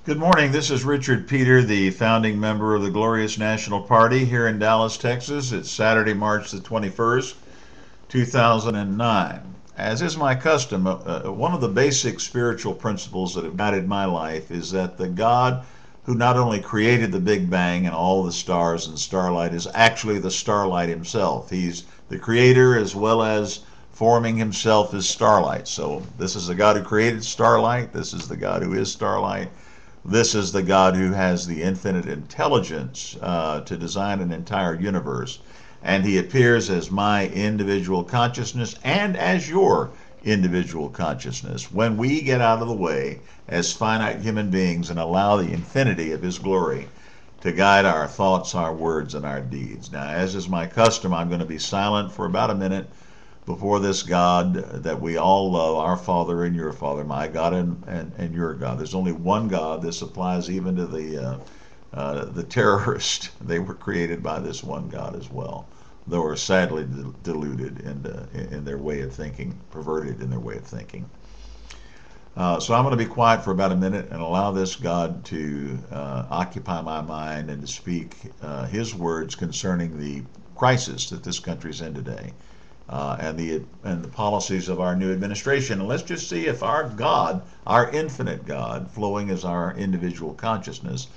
Good morning. This is Richard Peter, the founding member of the Glorious National Party here in Dallas, Texas. It's Saturday, March the 21st, 2009. As is my custom, one of the basic spiritual principles that have guided my life is that the God who not only created the Big Bang and all the stars and starlight is actually the starlight himself. He's the creator as well as forming himself as starlight. So this is the God who created starlight. This is the God who is starlight. This is the God who has the infinite intelligence to design an entire universe. And he appears as my individual consciousness and as your individual consciousness when we get out of the way as finite human beings and allow the infinity of his glory to guide our thoughts, our words, and our deeds. Now, as is my custom, I'm going to be silent for about a minute before this God that we all love, our Father and your Father, my God and your God. There's only one God. This applies even to the terrorists. They were created by this one God as well, though are sadly deluded in their way of thinking, perverted in their way of thinking. So I'm going to be quiet for about a minute and allow this God to occupy my mind and to speak his words concerning the crisis that this country's in today and the policies of our new administration. And let's just see if our God, our infinite God, flowing as our individual consciousness,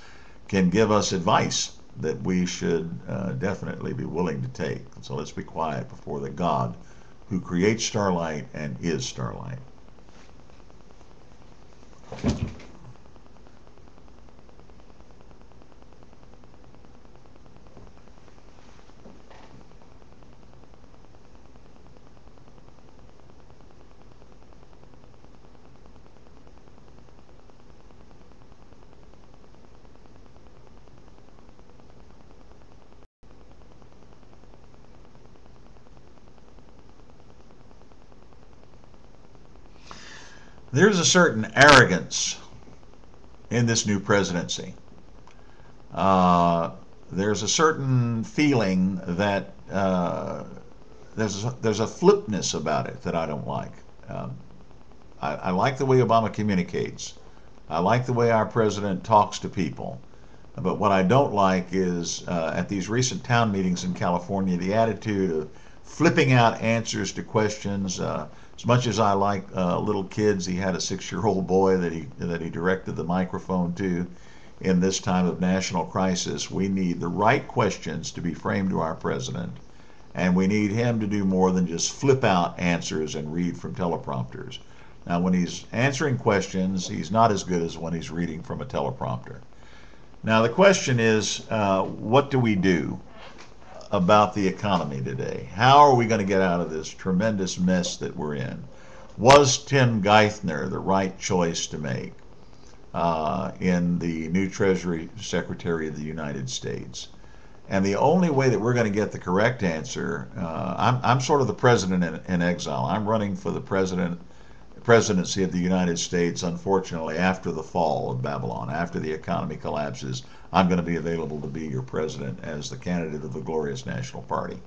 can give us advice that we should definitely be willing to take. So let's be quiet before the God who creates starlight and is starlight. There's a certain arrogance in this new presidency. Uh, there's a certain feeling that there's a flipness about it that I don't like. Um, I like the way Obama communicates. I like the way our president talks to people. But what I don't like is at these recent town meetings in California, the attitude of flipping out answers to questions. As much as I like little kids, he had a 6-year-old boy that he directed the microphone to. In this time of national crisis, we need the right questions to be framed to our president, and we need him to do more than just flip out answers and read from teleprompters. Now, when he's answering questions, he's not as good as when he's reading from a teleprompter. Now, the question is, what do we do about the economy today? How are we going to get out of this tremendous mess that we're in? Was Tim Geithner the right choice to make in the new Treasury Secretary of the United States? And the only way that we're going to get the correct answer, I'm sort of the president in exile. I'm running for the presidency of the United States, unfortunately, after the fall of Babylon, after the economy collapses. I'm going to be available to be your president as the candidate of the Glorious National Party.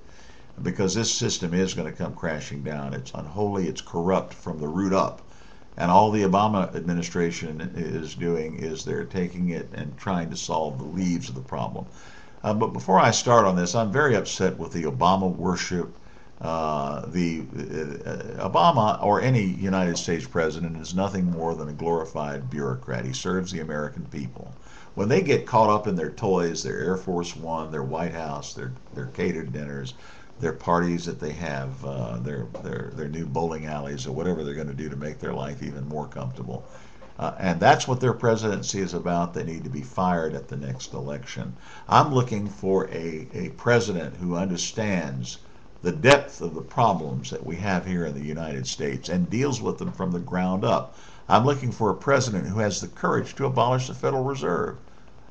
Because this system is going to come crashing down. It's unholy, it's corrupt from the root up. And all the Obama administration is doing is they're taking it and trying to solve the leaves of the problem. But before I start on this, I'm very upset with the Obama worship. Obama or any United States president is nothing more than a glorified bureaucrat. He serves the American people. When they get caught up in their toys, their Air Force One, their White House, their catered dinners, their parties that they have, their new bowling alleys, or whatever they're going to do to make their life even more comfortable. And that's what their presidency is about. They need to be fired at the next election. I'm looking for a president who understands the depth of the problems that we have here in the United States and deals with them from the ground up. I'm looking for a president who has the courage to abolish the Federal Reserve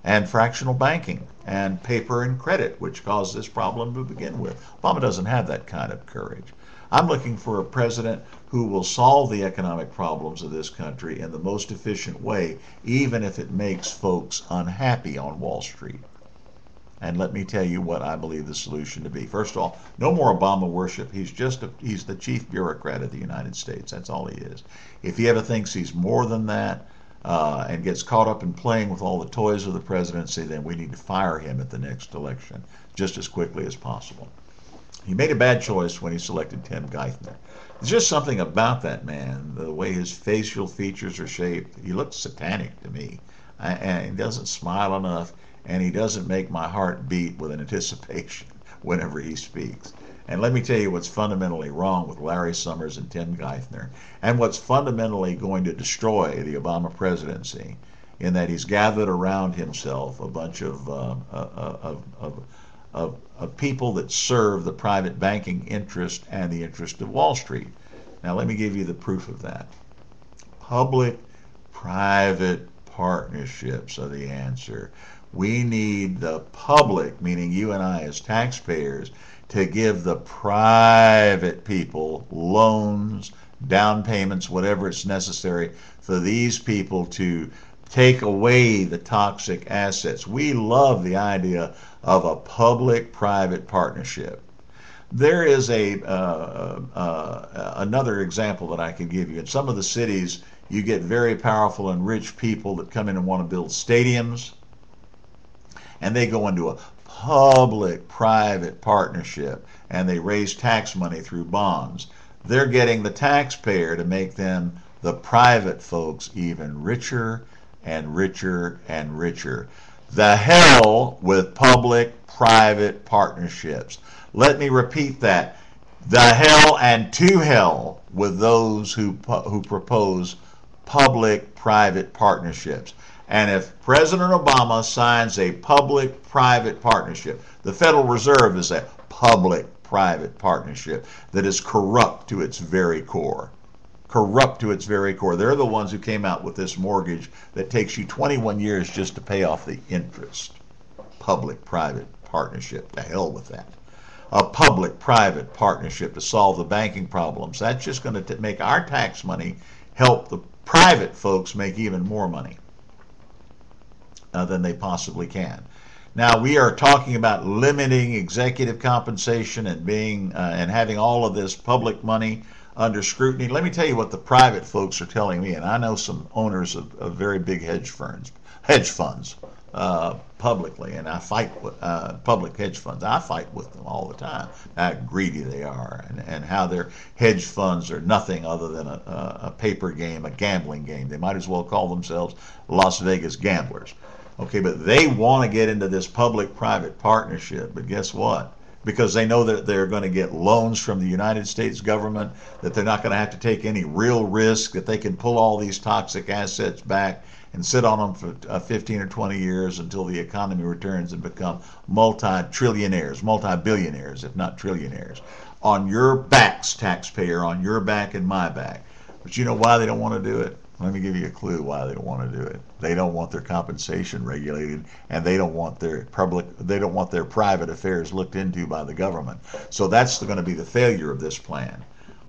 and fractional banking and paper and credit, which caused this problem to begin with. Obama doesn't have that kind of courage. I'm looking for a president who will solve the economic problems of this country in the most efficient way, even if it makes folks unhappy on Wall Street. And let me tell you what I believe the solution to be. First of all, no more Obama worship. He's the chief bureaucrat of the United States. That's all he is. If he ever thinks he's more than that, and gets caught up in playing with all the toys of the presidency, then we need to fire him at the next election just as quickly as possible. He made a bad choice when he selected Tim Geithner. There's just something about that man, the way his facial features are shaped. He looks satanic to me. And he doesn't smile enough, and he doesn't make my heart beat with an anticipation whenever he speaks. And let me tell you what's fundamentally wrong with Larry Summers and Tim Geithner, and what's fundamentally going to destroy the Obama presidency, in that he's gathered around himself a bunch of people that serve the private banking interest and the interest of Wall Street. Now let me give you the proof of that. Public-private partnerships are the answer. We need the public, meaning you and I as taxpayers, to give the private people loans, down payments, whatever it's necessary for these people to take away the toxic assets. We love the idea of a public-private partnership. There is another example that I could give you. In some of the cities, you get very powerful and rich people that come in and want to build stadiums, and they go into a public-private partnership, and they raise tax money through bonds. They're getting the taxpayer to make them, the private folks, even richer and richer and richer. The hell with public-private partnerships. Let me repeat that. The hell and to hell with those who propose public-private partnerships. And if President Obama signs a public-private partnership, the Federal Reserve is a public-private partnership that is corrupt to its very core. Corrupt to its very core. They're the ones who came out with this mortgage that takes you 21 years just to pay off the interest. Public-private partnership. To hell with that. A public-private partnership to solve the banking problems. That's just going to make our tax money help the private folks make even more money than they possibly can. Now we are talking about limiting executive compensation and and having all of this public money under scrutiny. Let me tell you what the private folks are telling me, and I know some owners of very big hedge funds publicly, and I fight with public hedge funds. I fight with them all the time, how greedy they are, and how their hedge funds are nothing other than a paper game, a gambling game. They might as well call themselves Las Vegas gamblers. Okay, but they want to get into this public-private partnership, but guess what? Because they know that they're going to get loans from the United States government, that they're not going to have to take any real risk, that they can pull all these toxic assets back and sit on them for 15 or 20 years until the economy returns and become multi-trillionaires, multi-billionaires, if not trillionaires. On your backs, taxpayer, on your back and my back. But you know why they don't want to do it? Let me give you a clue why they don't want to do it. They don't want their compensation regulated, and they don't want their private affairs looked into by the government. So that's going to be the failure of this plan.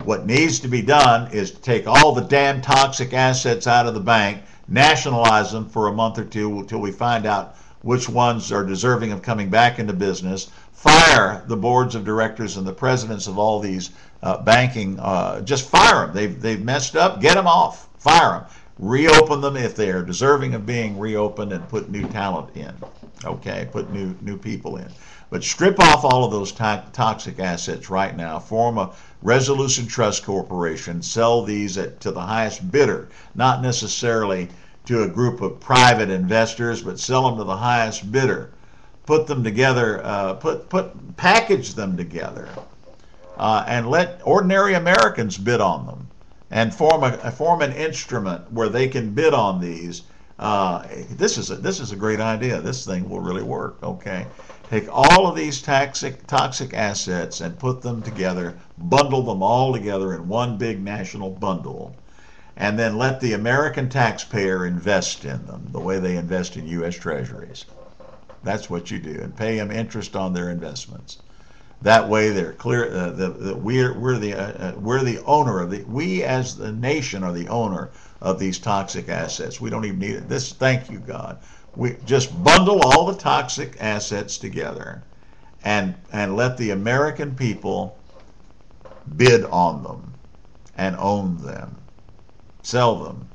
What needs to be done is to take all the damn toxic assets out of the bank, nationalize them for a month or two until we find out which ones are deserving of coming back into business, fire the boards of directors and the presidents of all these banking, just fire them. They've messed up, get them off. Fire them. Reopen them if they are deserving of being reopened, and put new talent in. Okay, put new people in. But strip off all of those toxic assets right now. Form a resolution trust corporation. Sell these to the highest bidder, not necessarily to a group of private investors, but sell them to the highest bidder. Put them together. Package them together, and let ordinary Americans bid on them. And form an instrument where they can bid on these. This is a great idea. This thing will really work. Okay, take all of these toxic assets and put them together, bundle them all together in one big national bundle, and then let the American taxpayer invest in them the way they invest in U.S. Treasuries. That's what you do, and pay them interest on their investments. That way, they're clear. We're the owner of we as the nation are the owner of these toxic assets. We don't even need it. Thank you, God. We just bundle all the toxic assets together, and let the American people bid on them, and own them, sell them,